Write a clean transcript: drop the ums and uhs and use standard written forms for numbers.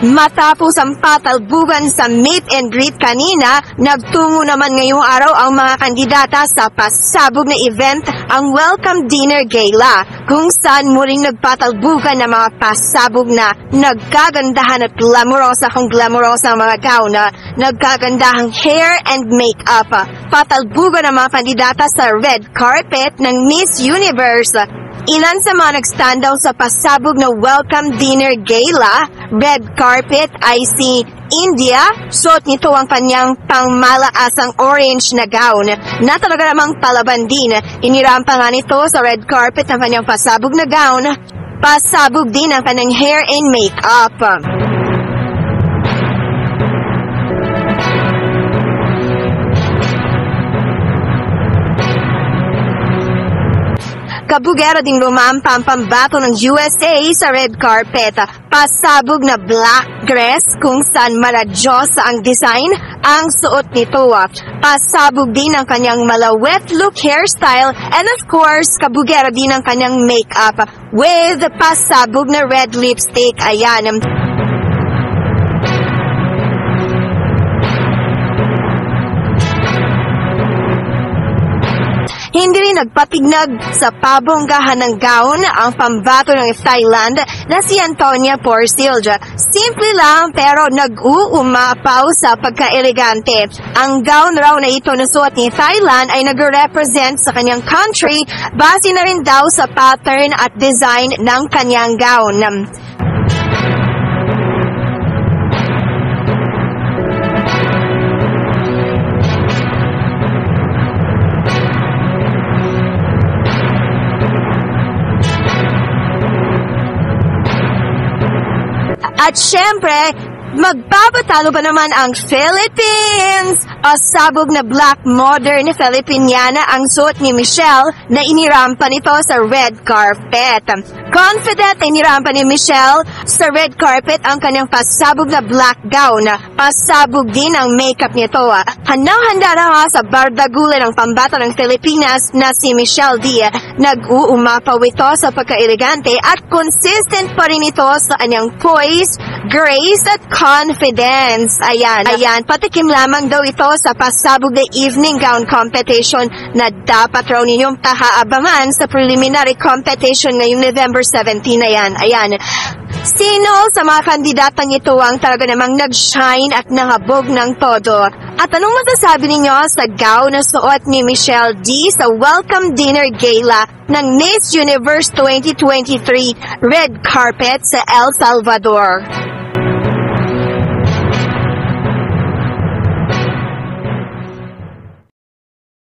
Matapos ang patalbugan sa meet and greet kanina, nagtungo naman ngayong araw ang mga kandidata sa pasabog na event, ang Welcome Dinner Gala, kung saan muling nagpatalbugan ng mga pasabog na nagkagandahan at glamurosa ang mga gown, nagkagandahang hair and makeup. Patalbugan ng mga kandidata sa red carpet ng Miss Universe. Ilan sa mga nag-stand out sa pasabog na Welcome Dinner Gala, red carpet ay si India. Suot nito ang kanyang pangmalaasang orange na gown na talaga namang palaban din. Inirampa nga nito sa red carpet ng kanyang pasabog na gown. Pasabog din ang kanyang hair and makeup. Kabugera ding lumampa ang pambato ng USA sa red carpet. Pasabog na black dress kung saan maladyosa ang design ang suot nito. Pasabog din ang kanyang malawet look hairstyle and of course, kabugera din ang kanyang makeup with pasabog na red lipstick. Ayan. Hindi rin nagpapignag sa pabonggahan ng gown ang pambato ng Thailand na si Antonia Porcilja. Simple lang pero nag-uumapaw sa pagka-elegante. Ang gown raw na ito na suot ni Thailand ay nag-represent sa kanyang country base na rin daw sa pattern at design ng kanyang gown. At syempre, magbabatalo ba naman ang Philippines? Pasabog na black modern Filipiniana ang suot ni Michelle na inirampa nito sa red carpet. Confident na inirampa ni Michelle sa red carpet ang kanyang pasabog na black gown. Pasabog din ang makeup nito. Handang-handa na nga sa bardagulan ng pambato ng Pilipinas na si Michelle D. Nag-uumapaw ito sa pagka-elegante at consistent pa rin ito sa kanyang poise, grace at confidence. Ayan, patikim lamang daw ito sa pasabog na evening gown competition na dapat raw ninyong kahaabangan sa preliminary competition ngayong November 17. Ayan. Sino sa mga kandidatang ito ang talaga namang nag-shine at nahabog ng todo? At anong masasabi ninyo sa gown na suot ni Michelle D sa Welcome Dinner Gala ng Miss Universe 2023 red carpet sa El Salvador?